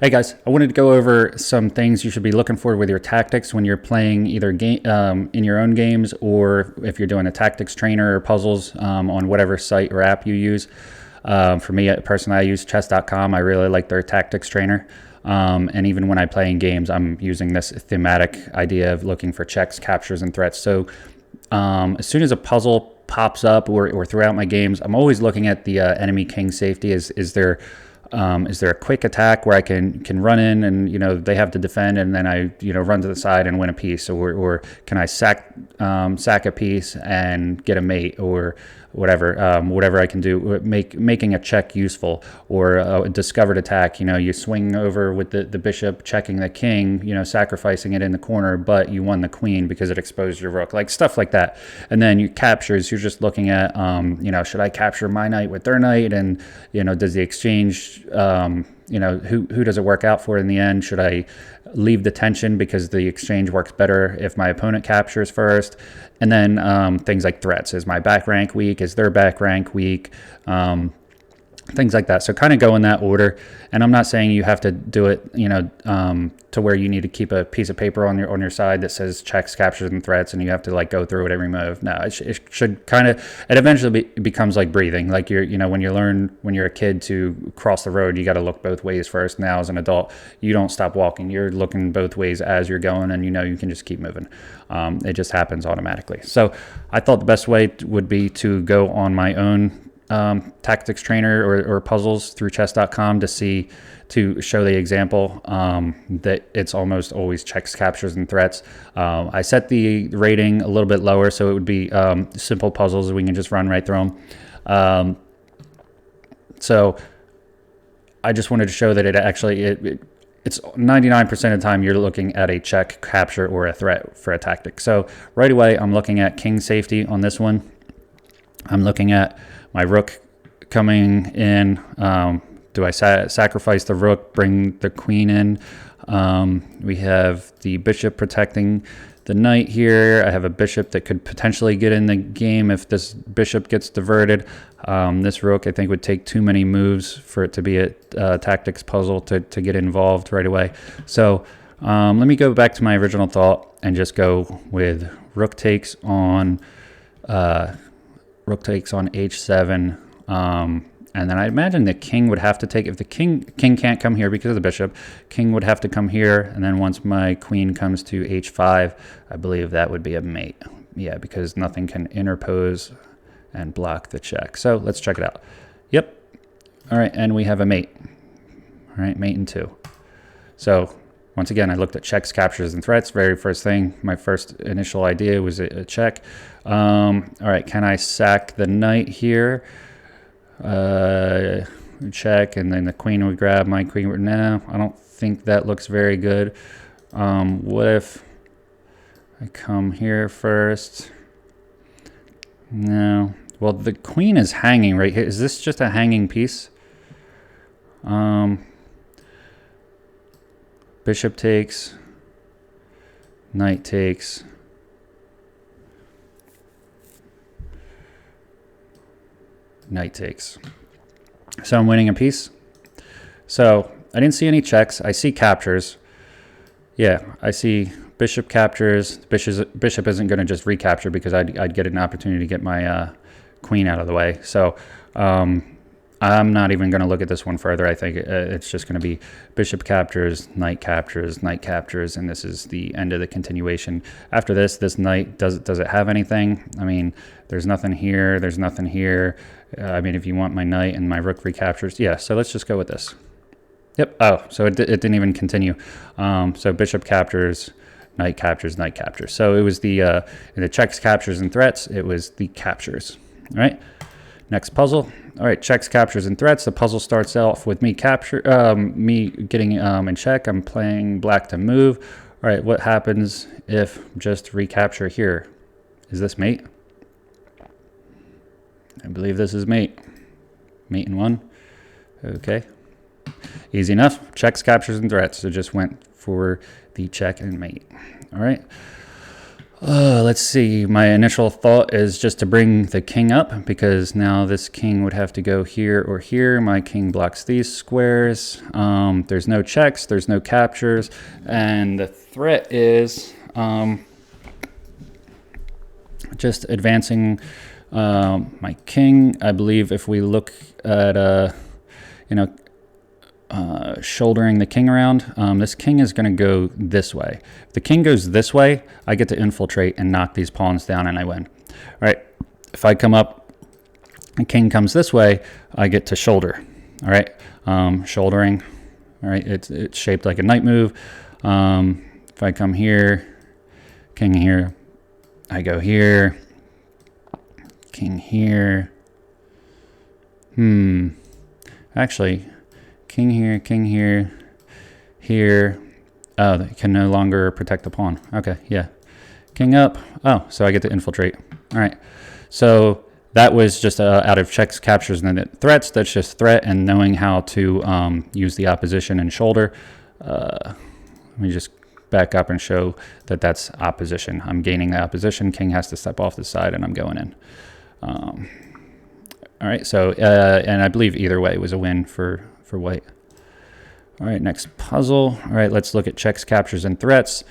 Hey guys, I wanted to go over some things you should be looking for with your tactics when you're playing either in your own games, or if you're doing a tactics trainer or puzzles on whatever site or app you use. For me personally, I use chess.com. I really like their tactics trainer. And even when I play in games, I'm using this thematic idea of looking for checks, captures, and threats. So as soon as a puzzle pops up or throughout my games, I'm always looking at the enemy king safety. Is there a quick attack where I can run in and they have to defend, and then I run to the side and win a piece, or can I sack a piece and get a mate, or whatever I can do, making a check useful, or a discovered attack. You swing over with the bishop, checking the king, sacrificing it in the corner, but you won the queen because it exposed your rook, like stuff like that. And then you captures, you're just looking at should I capture my knight with their knight, and does the exchange who does it work out for in the end? Should I leave the tension because the exchange works better if my opponent captures first? And then things like threats. Is my back rank weak? Is their back rank weak? Things like that. So kind of go in that order. And I'm not saying you have to do it, to where you need to keep a piece of paper on your side that says checks, captures, and threats, and you have to like go through it every move. No, it should kind of, it eventually becomes like breathing. Like when you learn when you're a kid to cross the road, you got to look both ways first. Now as an adult, you don't stop walking. You're looking both ways as you're going, and you can just keep moving. It just happens automatically. So I thought the best way would be to go on my own tactics trainer or puzzles through chess.com to show the example that it's almost always checks, captures, and threats. I set the rating a little bit lower, so it would be simple puzzles. We can just run right through them. So I just wanted to show that it's 99% of the time you're looking at a check, capture, or a threat for a tactic. So right away, I'm looking at king safety on this one. I'm looking at my rook coming in. Do I sacrifice the rook, bring the queen in? We have the bishop protecting the knight here. I have a bishop that could potentially get in the game if this bishop gets diverted. This rook, I think, would take too many moves for it to be a tactics puzzle to get involved right away. So let me go back to my original thought and just go with rook takes on h7, and then I imagine the king would have to take, if the king can't come here because of the bishop, king would have to come here, and then once my queen comes to h5, I believe that would be a mate. Yeah, because nothing can interpose and block the check. So let's check it out. Yep. All right, and we have a mate. All right, mate in 2. So once again, I looked at checks, captures, and threats. Very first thing, my first initial idea was a check. All right, can I sack the knight here? Check, and then the queen would grab my queen. No, I don't think that looks very good. What if I come here first? No. Well, the queen is hanging right here. Is this just a hanging piece? Bishop takes, knight takes, knight takes. So I'm winning a piece. So I didn't see any checks. I see captures. Yeah, I see bishop captures. Bishop isn't going to just recapture because I'd get an opportunity to get my queen out of the way. So I'm not even going to look at this one further. I think it's just going to be bishop captures, knight captures, knight captures, and this is the end of the continuation. After this knight, does it have anything? I mean, there's nothing here. There's nothing here. I mean, if you want my knight and my rook recaptures, yeah. So let's just go with this. Yep. Oh, so it didn't even continue. So bishop captures, knight captures, knight captures. So it was in the checks, captures, and threats. It was the captures. All right. Next puzzle. All right, checks, captures, and threats. The puzzle starts off with me getting in check. I'm playing black to move. All right, what happens if just recapture here? Is this mate? I believe this is mate. Mate in 1. Okay. Easy enough. Checks, captures, and threats. So just went for the check and mate. All right. Let's see. My initial thought is just to bring the king up, because now this king would have to go here or here. My king blocks these squares. There's no checks, there's no captures, and the threat is just advancing my king. I believe if we look at shouldering the king around, this king is going to go this way. If the king goes this way, I get to infiltrate and knock these pawns down and I win. All right, if I come up, the king comes this way, I get to shoulder. All right, shouldering. All right, it's shaped like a knight move. If I come here, king here, I go here, king here. Actually, king here, here. Oh, they can no longer protect the pawn. Okay, yeah. King up. Oh, so I get to infiltrate. All right. So that was just out of checks, captures, and then threats. That's just threat and knowing how to use the opposition and shoulder. Let me just back up and show that that's opposition. I'm gaining the opposition. King has to step off the side, and I'm going in. All right. So, and I believe either way was a win for white. All right, next puzzle. All right, let's look at checks, captures, and threats.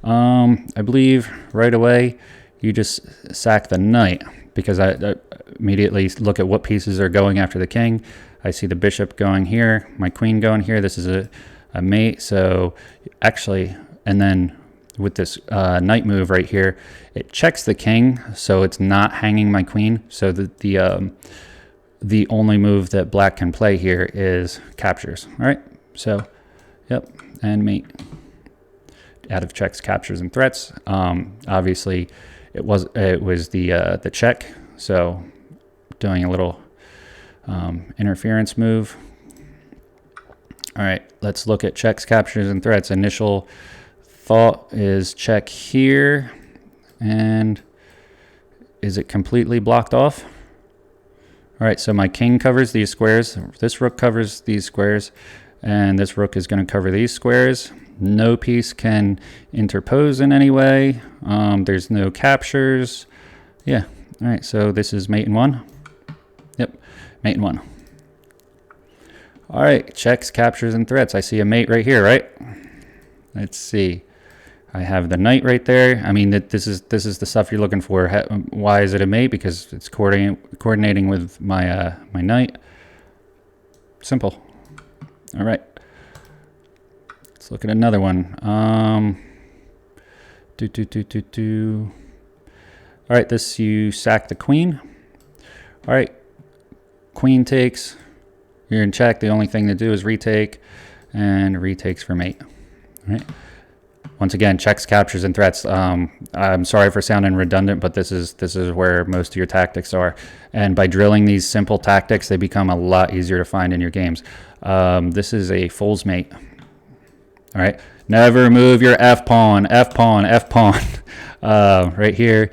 I believe right away you just sack the knight, because I immediately look at what pieces are going after the king. I see the bishop going here, my queen going here. This is a mate, so actually, and then with this knight move right here, it checks the king, so it's not hanging my queen. So the only move that black can play here is captures. All right, so, yep, and mate. Out of checks, captures, and threats. Obviously, it was the check, so doing a little interference move. All right, let's look at checks, captures, and threats. Initial thought is check here, and is it completely blocked off? All right, so my king covers these squares, this rook covers these squares, and this rook is going to cover these squares. No piece can interpose in any way. There's no captures. Yeah, all right, so this is mate in one. Yep, mate in one. All right, checks, captures, and threats. I see a mate right here, right? Let's see. I have the knight right there. I mean, this is the stuff you're looking for. Why is it a mate? Because it's coordinating with my my knight. Simple. All right. Let's look at another one. All right, this you sack the queen. All right, queen takes. You're in check. The only thing to do is retake, and retakes for mate. All right. Once again, checks, captures, and threats. I'm sorry for sounding redundant, but this is where most of your tactics are. And by drilling these simple tactics, they become a lot easier to find in your games. This is a fool's mate. All right, never move your f-pawn, f-pawn, f-pawn. Right here,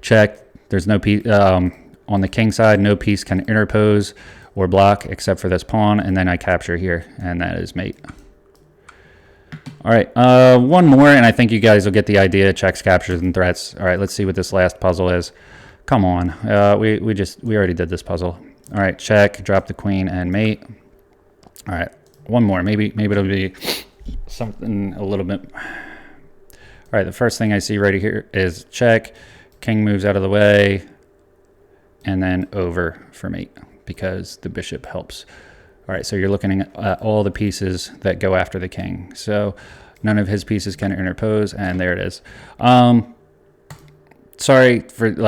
check. There's no piece on the king side. No piece can interpose or block except for this pawn, and then I capture here, and that is mate. All right, one more, and I think you guys will get the idea. Checks, captures, and threats. All right, let's see what this last puzzle is. Come on, we already did this puzzle. All right, check, drop the queen, and mate. All right, one more. Maybe it'll be something a little bit. All right, the first thing I see right here is check. King moves out of the way, and then over for mate because the bishop helps. All right, so you're looking at all the pieces that go after the king. So none of his pieces can interpose, and there it is. Sorry for it.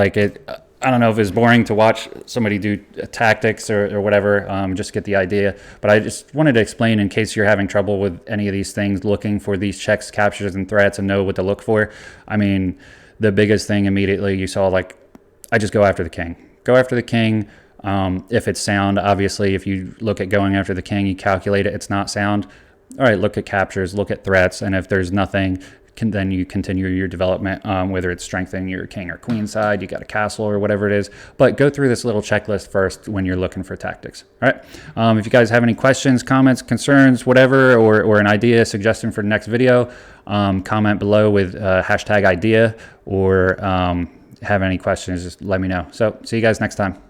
I don't know if it's boring to watch somebody do tactics or whatever, just get the idea. But I just wanted to explain in case you're having trouble with any of these things, looking for these checks, captures, and threats and know what to look for. I mean, the biggest thing immediately you saw, I just go after the king. Go after the king. If it's sound, obviously, if you look at going after the king, you calculate it, it's not sound. All right, look at captures, look at threats, and if there's nothing, then you continue your development, whether it's strengthening your king or queen side, you got a castle or whatever it is. But go through this little checklist first when you're looking for tactics. All right. If you guys have any questions, comments, concerns, whatever, or an idea, suggestion for the next video, comment below with hashtag idea, or have any questions, just let me know. So see you guys next time.